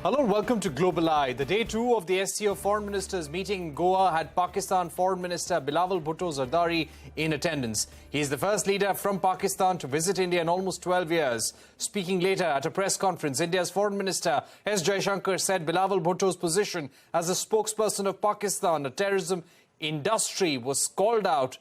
Hello and welcome to Global Eye. The day two of the SCO Foreign Ministers meeting in Goa had Pakistan Foreign Minister Bilawal Bhutto Zardari in attendance. He is the first leader from Pakistan to visit India in almost 12 years. Speaking later at a press conference, India's Foreign Minister S. Jaishankar said Bilawal Bhutto's position as a spokesperson of Pakistan, a terrorism industry, was called out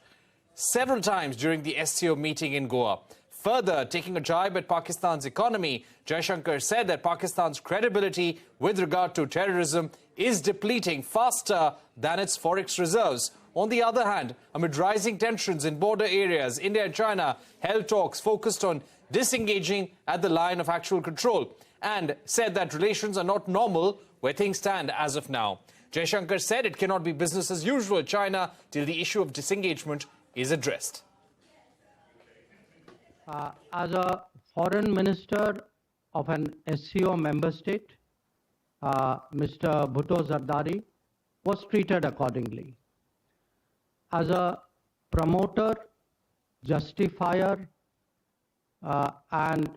several times during the SCO meeting in Goa. Further, taking a jibe at Pakistan's economy, Jaishankar said that Pakistan's credibility with regard to terrorism is depleting faster than its forex reserves. On the other hand, amid rising tensions in border areas, India and China held talks focused on disengaging at the line of actual control and said that relations are not normal where things stand as of now. Jaishankar said it cannot be business as usual in China till the issue of disengagement is addressed. As a foreign minister of an SCO member state, Mr. Bhutto Zardari was treated accordingly. As a promoter, justifier, and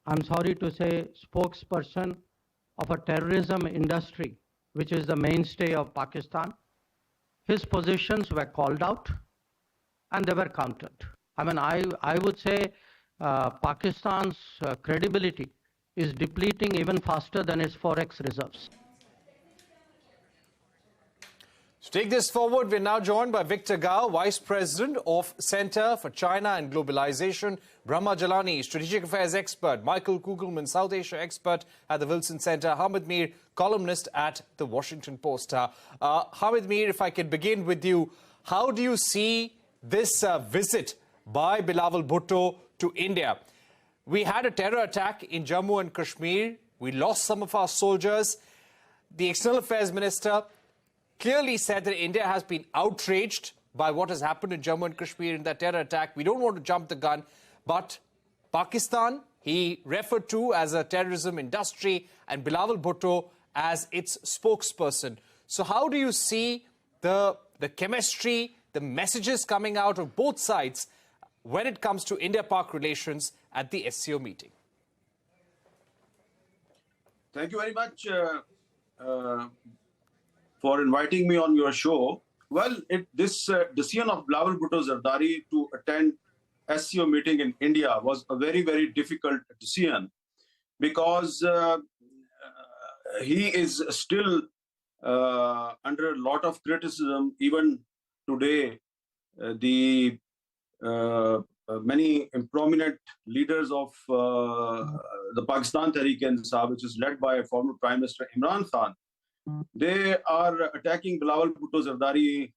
I'm sorry to say spokesperson of a terrorism industry, which is the mainstay of Pakistan, his positions were called out and they were countered. I mean, I would say Pakistan's credibility is depleting even faster than its forex reserves. To take this forward, we're now joined by Victor Gao, Vice President of Center for China and Globalization, Brahma Chellaney, Strategic Affairs Expert, Michael Kugelman, South Asia Expert at the Wilson Center, Hamid Mir, columnist at the Washington Post. Hamid Mir, if I could begin with you, how do you see this visit by Bilawal Bhutto to India? We had a terror attack in Jammu and Kashmir. We lost some of our soldiers. The External Affairs Minister clearly said that India has been outraged by what has happened in Jammu and Kashmir in that terror attack. We don't want to jump the gun, but Pakistan, he referred to as a terrorism industry and Bilawal Bhutto as its spokesperson. So how do you see the chemistry, the messages coming out of both sides when it comes to India-Pak relations at the SCO meeting? Thank you very much for inviting me on your show. Well, this decision of Bilawal Bhutto Zardari to attend SCO meeting in India was a very, very difficult decision because he is still under a lot of criticism. Even today, many prominent leaders of the Pakistan Tehreek-e-Insaf, which is led by former Prime Minister Imran Khan, they are attacking Bilawal Bhutto Zardari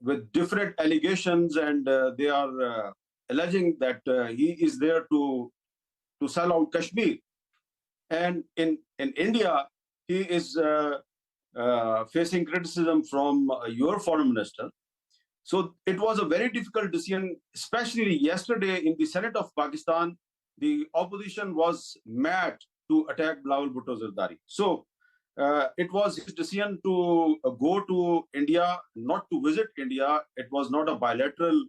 with different allegations, and they are alleging that he is there to sell out Kashmir. And in India, he is facing criticism from your foreign minister. So it was a very difficult decision, especially yesterday in the Senate of Pakistan. The opposition was mad to attack Bilawal Bhutto Zardari. So it was his decision to go to India, not to visit India. It was not a bilateral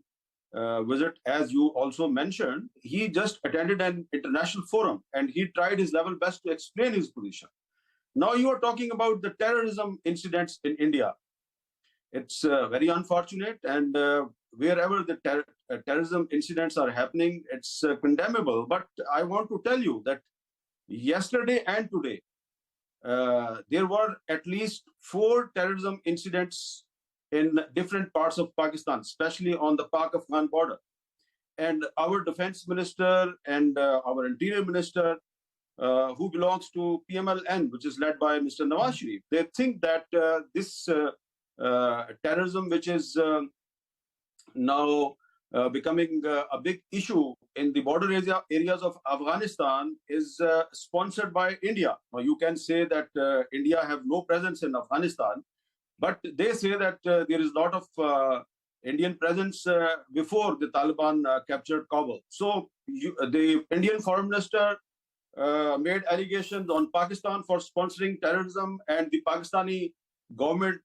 visit, as you also mentioned. He just attended an international forum and he tried his level best to explain his position. Now you are talking about the terrorism incidents in India. It's very unfortunate, and wherever the terrorism incidents are happening, it's condemnable. But I want to tell you that yesterday and today, there were at least 4 terrorism incidents in different parts of Pakistan, especially on the Pak-Afghan border. And our defense minister and our interior minister, who belongs to PMLN, which is led by Mr. Nawaz Sharif, they think that this terrorism, which is now becoming a big issue in the border areas of Afghanistan, is sponsored by India. Now, you can say that India have no presence in Afghanistan, but they say that there is a lot of Indian presence before the Taliban captured Kabul. So the Indian foreign minister made allegations on Pakistan for sponsoring terrorism, and the Pakistani government,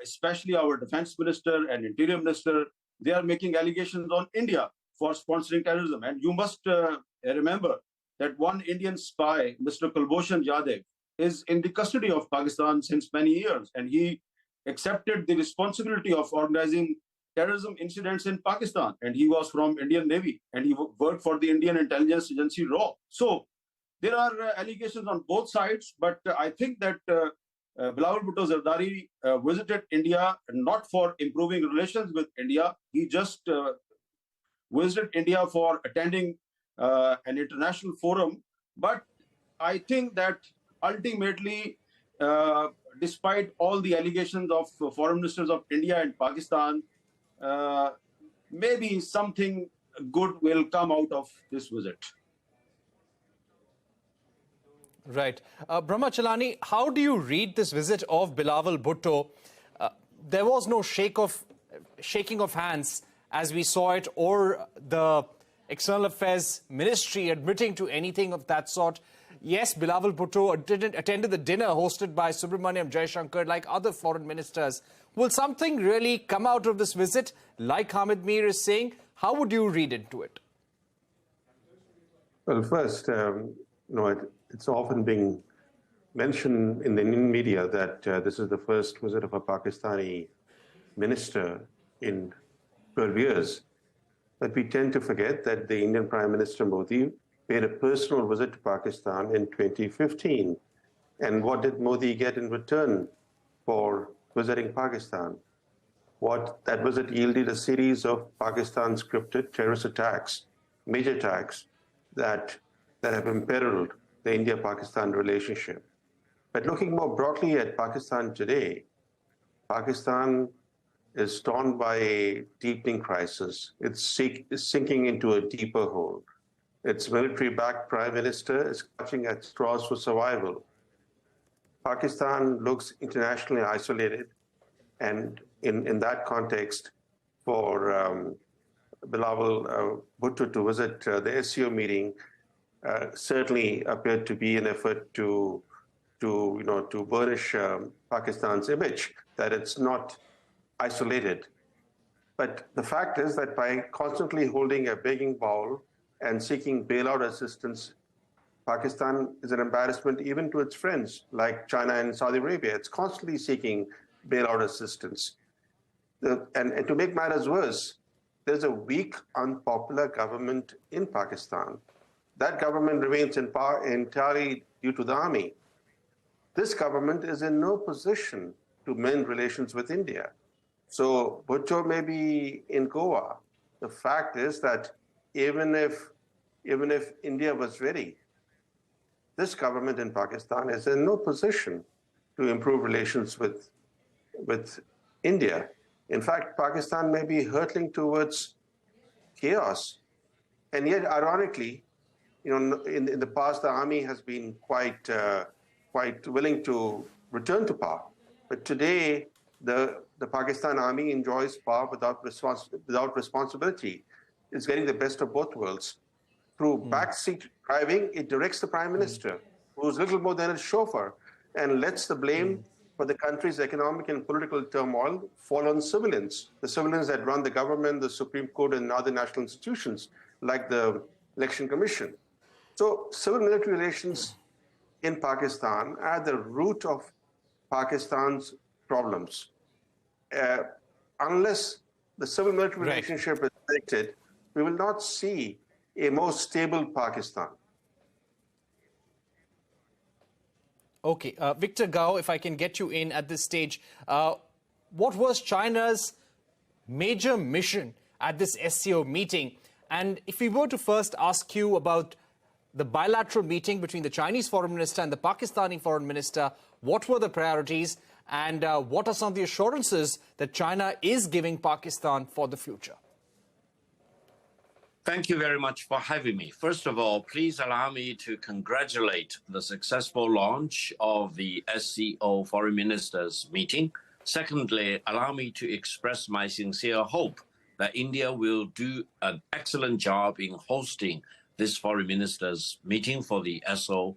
especially our defense minister and interior minister, they are making allegations on India for sponsoring terrorism. And you must remember that one Indian spy, Mr. Kulbhushan Yadav, is in the custody of Pakistan since many years, and he accepted the responsibility of organizing terrorism incidents in Pakistan, and he was from Indian Navy, and he worked for the Indian intelligence agency RAW. So there are allegations on both sides, but I think that Bilawal Bhutto Zardari visited India not for improving relations with India. He just visited India for attending an international forum. But I think that ultimately, despite all the allegations of foreign ministers of India and Pakistan, maybe something good will come out of this visit. Right. Brahma Chellaney, how do you read this visit of Bilawal Bhutto? There was no shaking of hands as we saw it, or the External Affairs Ministry admitting to anything of that sort. Yes, Bilawal Bhutto attended the dinner hosted by Subramaniam Jaishankar like other foreign ministers. Will something really come out of this visit, like Hamid Mir is saying? How would you read into it? Well, first, it's often being mentioned in the Indian media that this is the first visit of a Pakistani minister in 12 years. But we tend to forget that the Indian Prime Minister Modi paid a personal visit to Pakistan in 2015. And what did Modi get in return for visiting Pakistan? What that visit yielded a series of Pakistan scripted terrorist attacks, major attacks that have imperiled the India-Pakistan relationship. But looking more broadly at Pakistan today, Pakistan is torn by a deepening crisis. It's sinking into a deeper hole. Its military-backed prime minister is clutching at straws for survival. Pakistan looks internationally isolated, and in that context, for Bilawal Bhutto to visit the SCO meeting certainly appeared to be an effort to burnish Pakistan's image, that it's not isolated. But the fact is that by constantly holding a begging bowl and seeking bailout assistance, Pakistan is an embarrassment even to its friends like China and Saudi Arabia. It's constantly seeking bailout assistance. And to make matters worse, there's a weak, unpopular government in Pakistan. That government remains in power entirely due to the army. This government is in no position to mend relations with India. So Bhutto may be in Goa. The fact is that even if India was ready, this government in Pakistan is in no position to improve relations with India. In fact, Pakistan may be hurtling towards chaos. And yet, ironically, in the past, the army has been quite willing to return to power. But today, the Pakistan army enjoys power without responsibility. It's getting the best of both worlds. Through backseat driving, it directs the prime minister, who's little more than a chauffeur, and lets the blame for the country's economic and political turmoil fall on civilians, the civilians that run the government, the Supreme Court, and other national institutions, like the Election Commission. So civil-military relations in Pakistan are at the root of Pakistan's problems. Unless the civil-military relationship is corrected, we will not see a more stable Pakistan. Okay, Victor Gao, if I can get you in at this stage, what was China's major mission at this SCO meeting? And if we were to first ask you about the bilateral meeting between the Chinese foreign minister and the Pakistani foreign minister, what were the priorities and what are some of the assurances that China is giving Pakistan for the future? Thank you very much for having me. First of all, please allow me to congratulate the successful launch of the SCO Foreign Ministers meeting. Secondly, allow me to express my sincere hope that India will do an excellent job in hosting this Foreign Ministers meeting for the SCO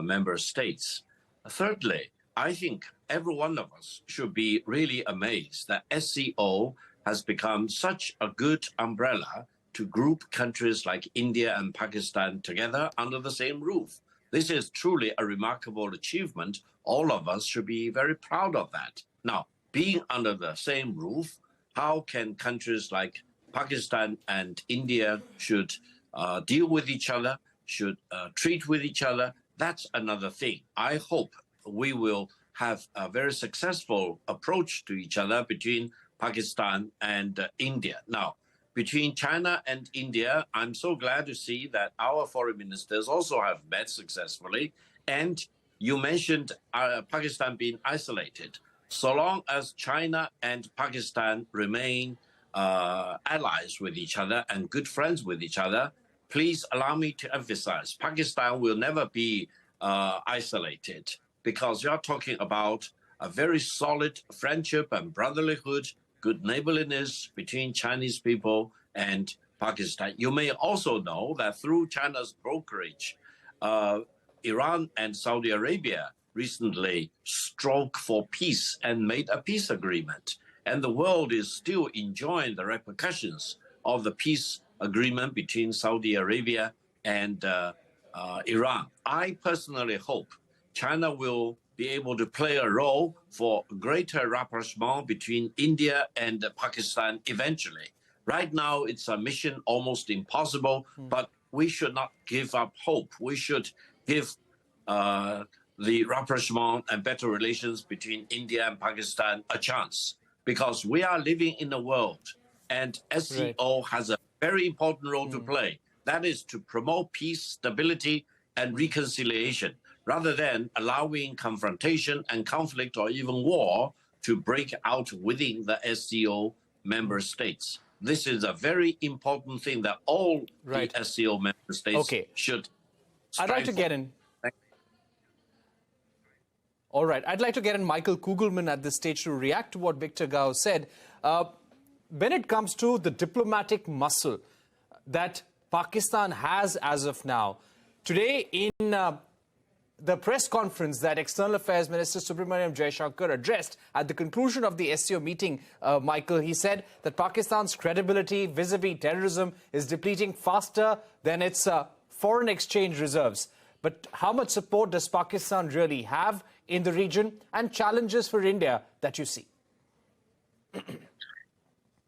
member states. Thirdly, I think every one of us should be really amazed that SCO has become such a good umbrella to group countries like India and Pakistan together under the same roof. This is truly a remarkable achievement. All of us should be very proud of that. Now, being under the same roof, how can countries like Pakistan and India should deal with each other, should treat with each other? That's another thing. I hope we will have a very successful approach to each other between Pakistan and India. Now, between China and India, I'm so glad to see that our foreign ministers also have met successfully. And you mentioned Pakistan being isolated. So long as China and Pakistan remain allies with each other and good friends with each other, please allow me to emphasize, Pakistan will never be isolated, because you're talking about a very solid friendship and brotherlyhood, good neighborliness between Chinese people and Pakistan. You may also know that through China's brokerage, Iran and Saudi Arabia recently struck for peace and made a peace agreement. And the world is still enjoying the repercussions of the peace agreement between Saudi Arabia and Iran. I personally hope China will be able to play a role for greater rapprochement between India and Pakistan eventually. Right now, it's a mission almost impossible, but we should not give up hope. We should give the rapprochement and better relations between India and Pakistan a chance, because we are living in a world, and SCO has a very important role to play. That is to promote peace, stability, and reconciliation, rather than allowing confrontation and conflict or even war to break out within the SCO member states. This is a very important thing that all the SCO member states should strive I'd like to get in. All right. I'd like to get in Michael Kugelman at this stage to react to what Victor Gao said. When it comes to the diplomatic muscle that Pakistan has as of now, today in the press conference that External Affairs Minister Subramaniam Jaishankar addressed at the conclusion of the SCO meeting, Michael, he said that Pakistan's credibility vis-a-vis terrorism is depleting faster than its foreign exchange reserves. But how much support does Pakistan really have in the region, and challenges for India that you see?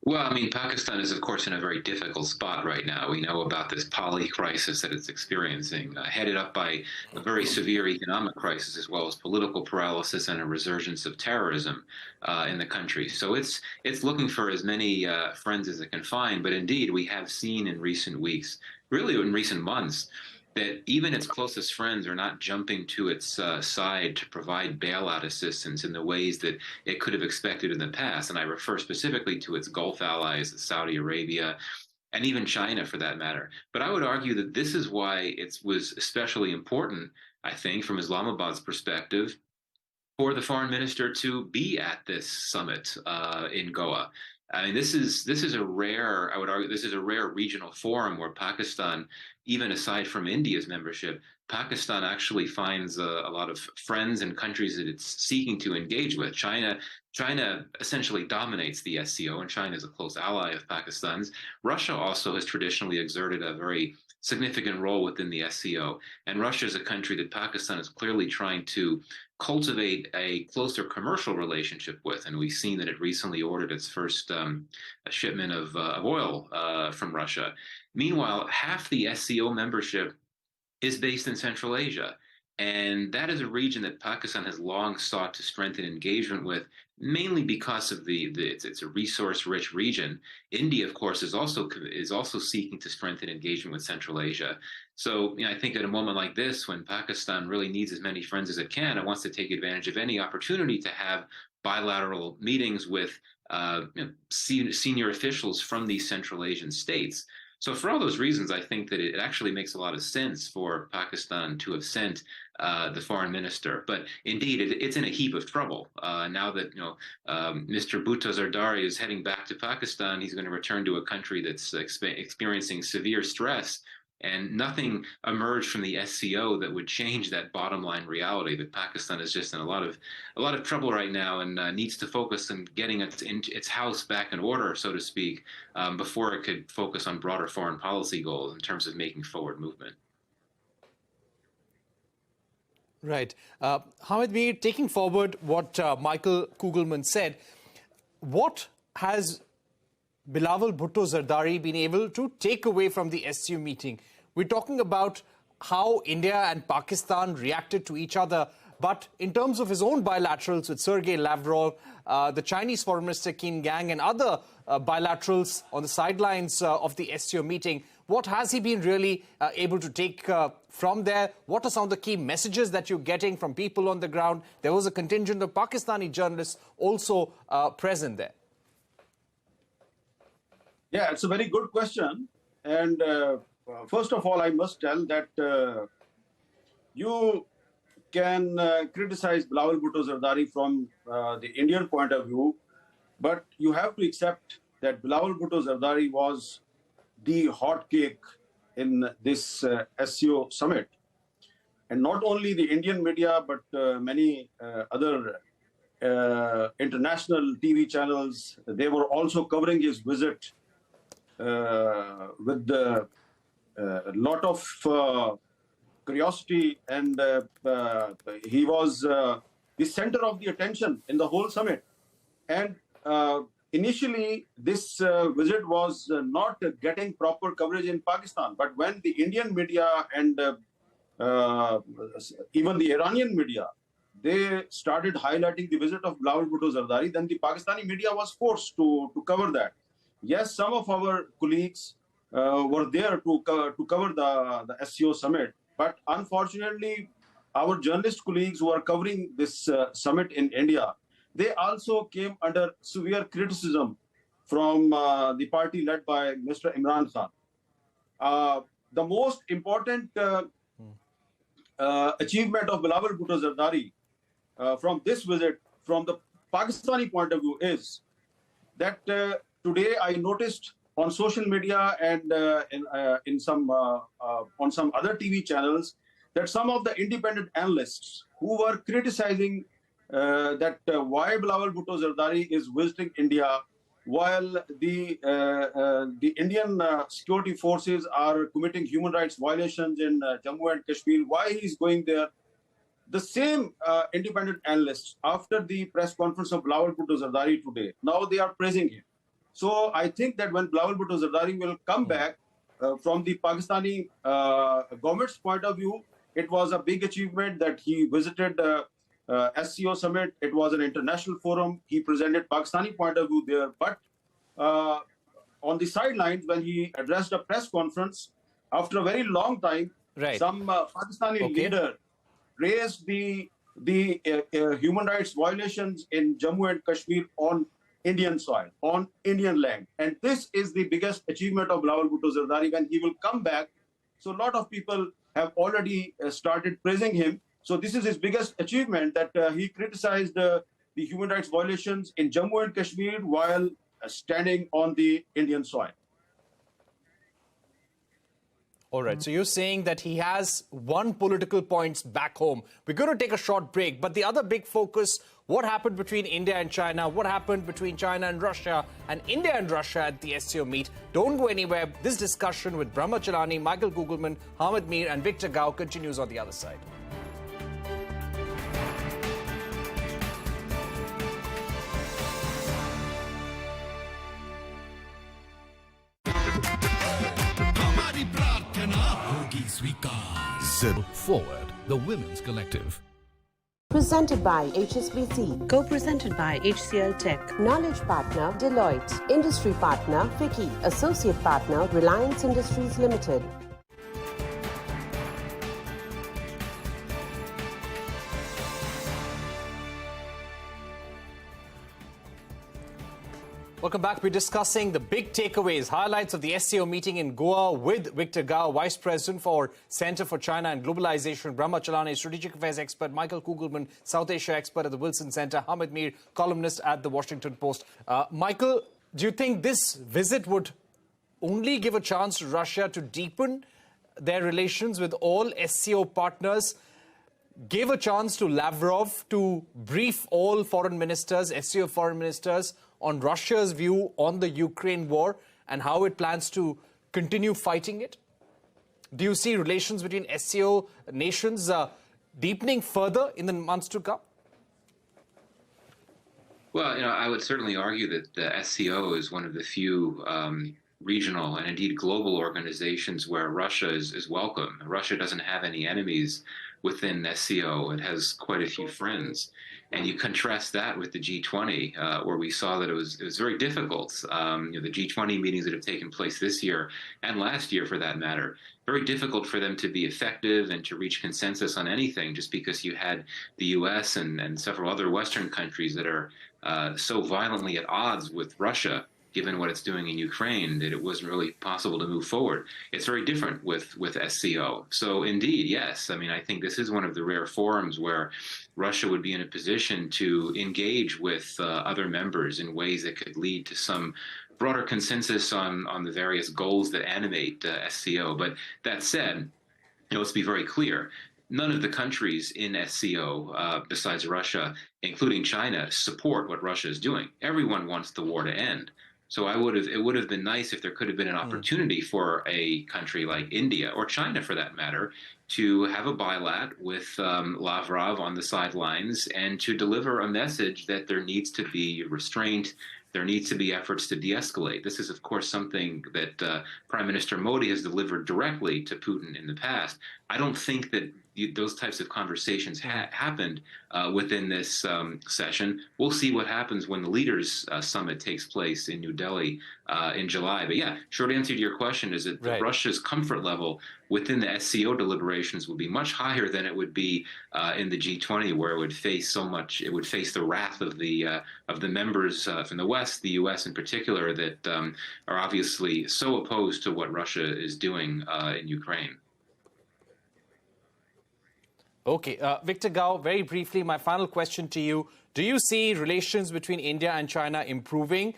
Well, I mean, Pakistan is, of course, in a very difficult spot right now. We know about this poly crisis that it's experiencing, headed up by a very severe economic crisis, as well as political paralysis and a resurgence of terrorism in the country. So it's looking for as many friends as it can find. But indeed, we have seen in recent weeks, really in recent months, that even its closest friends are not jumping to its side to provide bailout assistance in the ways that it could have expected in the past. And I refer specifically to its Gulf allies, Saudi Arabia, and even China for that matter. But I would argue that this is why it was especially important, I think, from Islamabad's perspective, for the foreign minister to be at this summit in Goa. I mean, this is a rare, I would argue, this is a rare regional forum where Pakistan, even aside from India's membership, Pakistan actually finds a lot of friends and countries that it's seeking to engage with. China essentially dominates the SCO, and China is a close ally of Pakistan's. Russia also has traditionally exerted a very significant role within the SCO, and Russia is a country that Pakistan is clearly trying to cultivate a closer commercial relationship with, and we've seen that it recently ordered its first shipment of oil from Russia. Meanwhile, half the SCO membership is based in Central Asia, and that is a region that Pakistan has long sought to strengthen engagement with, mainly because of it's a resource-rich region. India, of course, is also seeking to strengthen engagement with Central Asia. So, I think at a moment like this, when Pakistan really needs as many friends as it can, it wants to take advantage of any opportunity to have bilateral meetings with senior officials from these Central Asian states. So for all those reasons, I think that it actually makes a lot of sense for Pakistan to have sent the foreign minister. But indeed, it's in a heap of trouble. Now that Mr. Bhutto Zardari is heading back to Pakistan, he's going to return to a country that's experiencing severe stress And nothing emerged from the SCO that would change that bottom line reality that Pakistan is just in a lot of trouble right now and needs to focus on getting its house back in order, so to speak, before it could focus on broader foreign policy goals in terms of making forward movement. Right. Hamid Mir, taking forward what Michael Kugelman said, what has Bilawal Bhutto Zardari been able to take away from the SCO meeting? We're talking about how India and Pakistan reacted to each other, but in terms of his own bilaterals with Sergei Lavrov, the Chinese Foreign Minister Qin Gang and other bilaterals on the sidelines of the SCO meeting, what has he been really able to take from there? What are some of the key messages that you're getting from people on the ground? There was a contingent of Pakistani journalists also present there. Yeah, it's a very good question. And first of all, I must tell that you can criticize Bilawal Bhutto Zardari from the Indian point of view, but you have to accept that Bilawal Bhutto Zardari was the hot cake in this SCO summit. And not only the Indian media, but many other international TV channels, they were also covering his visit with a lot of curiosity, and he was the center of the attention in the whole summit. And initially, this visit was not getting proper coverage in Pakistan, but when the Indian media and even the Iranian media, they started highlighting the visit of Bilawal Bhutto Zardari, then the Pakistani media was forced to cover that. Yes, some of our colleagues were there to cover the SCO summit, but unfortunately, our journalist colleagues who are covering this summit in India, they also came under severe criticism from the party led by Mr. Imran Khan. The most important achievement of Bilawal Bhutto Zardari from this visit, from the Pakistani point of view, is that today I noticed on social media and on some other TV channels that some of the independent analysts who were criticizing that why Bilawal Bhutto Zardari is visiting India while the Indian security forces are committing human rights violations in Jammu and Kashmir, why he's going there. The same independent analysts, after the press conference of Bilawal Bhutto Zardari today, now they are praising him. So I think that when Bilawal Bhutto Zardari will come back, from the Pakistani government's point of view, it was a big achievement that he visited SCO summit. It was an international forum. He presented Pakistani point of view there. But on the sidelines, when he addressed a press conference, after a very long time, some Pakistani leader raised the human rights violations in Jammu and Kashmir on Indian soil, on Indian land. And this is the biggest achievement of Bilawal Bhutto Zardari when he will come back. So a lot of people have already started praising him. So this is his biggest achievement, that he criticized the human rights violations in Jammu and Kashmir while standing on the Indian soil. All right, so you're saying that he has won political points back home. We're going to take a short break, but the other big focus, what happened between India and China, what happened between China and Russia, and India and Russia at the SCO meet. Don't go anywhere. This discussion with Brahma Chellaney, Michael Kugelman, Hamid Mir and Victor Gao continues on the other side. Zero Forward, the Women's Collective. Presented by HSBC. Co-presented by HCL Tech. Knowledge partner Deloitte. Industry partner FICCI. Associate partner Reliance Industries Limited. Welcome back. We're discussing the big takeaways, highlights of the SCO meeting in Goa with Victor Gao, Vice President for Center for China and Globalization, Brahma Chellaney, Strategic Affairs expert, Michael Kugelman, South Asia expert at the Wilson Center, Hamid Mir, columnist at the Washington Post. Michael, do you think this visit would only give a chance to Russia to deepen their relations with all SCO partners, gave a chance to Lavrov to brief all foreign ministers, SCO foreign ministers, on Russia's view on the Ukraine war and how it plans to continue fighting it? Do you see relations between SCO nations deepening further in the months to come? Well, I would certainly argue that the SCO is one of the few regional and indeed global organizations where Russia is welcome. Russia doesn't have any enemies within SCO. It has quite a few friends. And you contrast that with the G20, where we saw that it was very difficult. The G20 meetings that have taken place this year and last year, for that matter, very difficult for them to be effective and to reach consensus on anything, just because you had the U.S. and several other Western countries that are so violently at odds with Russia, given what it's doing in Ukraine, that it wasn't really possible to move forward. It's very different with SCO. So indeed, yes, I think this is one of the rare forums where Russia would be in a position to engage with other members in ways that could lead to some broader consensus on the various goals that animate SCO. But that said, let's be very clear. None of the countries in SCO, besides Russia, including China, support what Russia is doing. Everyone wants the war to end. So it would have been nice if there could have been an opportunity for a country like India, or China for that matter, to have a bilat with Lavrov on the sidelines and to deliver a message that there needs to be restraint. There needs to be efforts to de-escalate. This is, of course, something that Prime Minister Modi has delivered directly to Putin in the past. I don't think that those types of conversations happened within this session. We'll see what happens when the Leaders' Summit takes place in New Delhi in July. But yeah, short answer to your question is that Russia's comfort level within the SCO deliberations would be much higher than it would be in the G20, where it would face the wrath of the members from the West, the U.S. in particular, that are obviously so opposed to what Russia is doing in Ukraine. Okay, Victor Gao, very briefly, my final question to you. Do you see relations between India and China improving?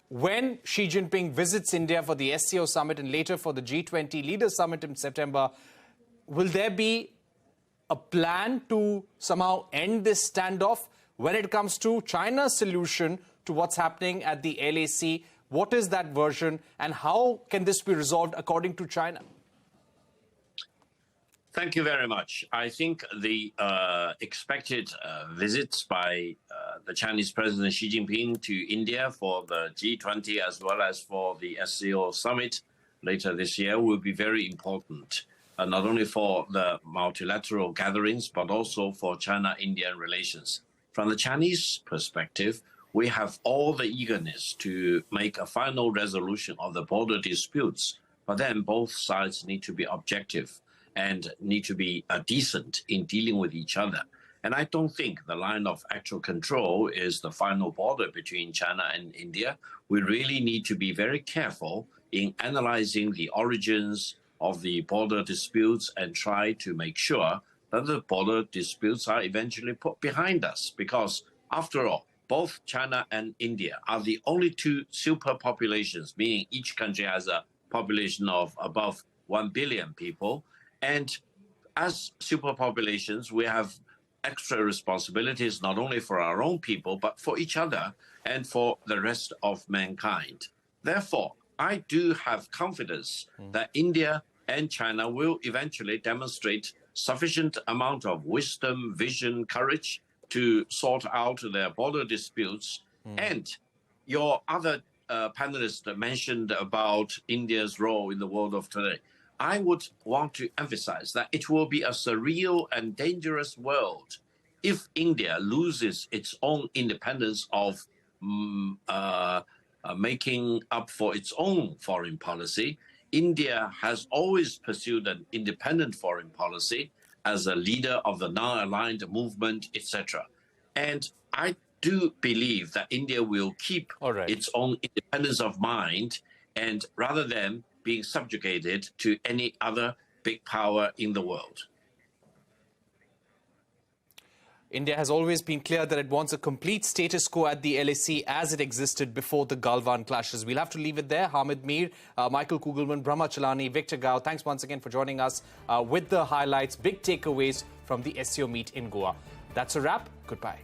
When Xi Jinping visits India for the SCO summit and later for the G20 Leaders Summit in September, will there be a plan to somehow end this standoff when it comes to China's solution to what's happening at the LAC? What is that version and how can this be resolved according to China? Thank you very much. I think the expected visits by the Chinese President Xi Jinping to India for the G20 as well as for the SCO summit later this year will be very important, not only for the multilateral gatherings, but also for China-Indian relations. From the Chinese perspective, we have all the eagerness to make a final resolution of the border disputes, but then both sides need to be objective and need to be decent in dealing with each other. And I don't think the line of actual control is the final border between China and India. We really need to be very careful in analyzing the origins of the border disputes and try to make sure that the border disputes are eventually put behind us. Because after all, both China and India are the only two superpopulations, meaning each country has a population of above 1 billion people. And as superpopulations, we have extra responsibilities, not only for our own people, but for each other and for the rest of mankind. Therefore, I do have confidence that India and China will eventually demonstrate sufficient amount of wisdom, vision, courage to sort out their border disputes. And your other panelist mentioned about India's role in the world of today. I would want to emphasize that it will be a surreal and dangerous world if India loses its own independence of making up for its own foreign policy. India has always pursued an independent foreign policy as a leader of the non-aligned movement, etc. And I do believe that India will keep its own independence of mind, and rather than being subjugated to any other big power in the world. India has always been clear that it wants a complete status quo at the LAC as it existed before the Galwan clashes. We'll have to leave it there. Hamid Mir, Michael Kugelman, Brahma Chellaney, Victor Gao, thanks once again for joining us with the highlights, big takeaways from the SCO meet in Goa. That's a wrap. Goodbye.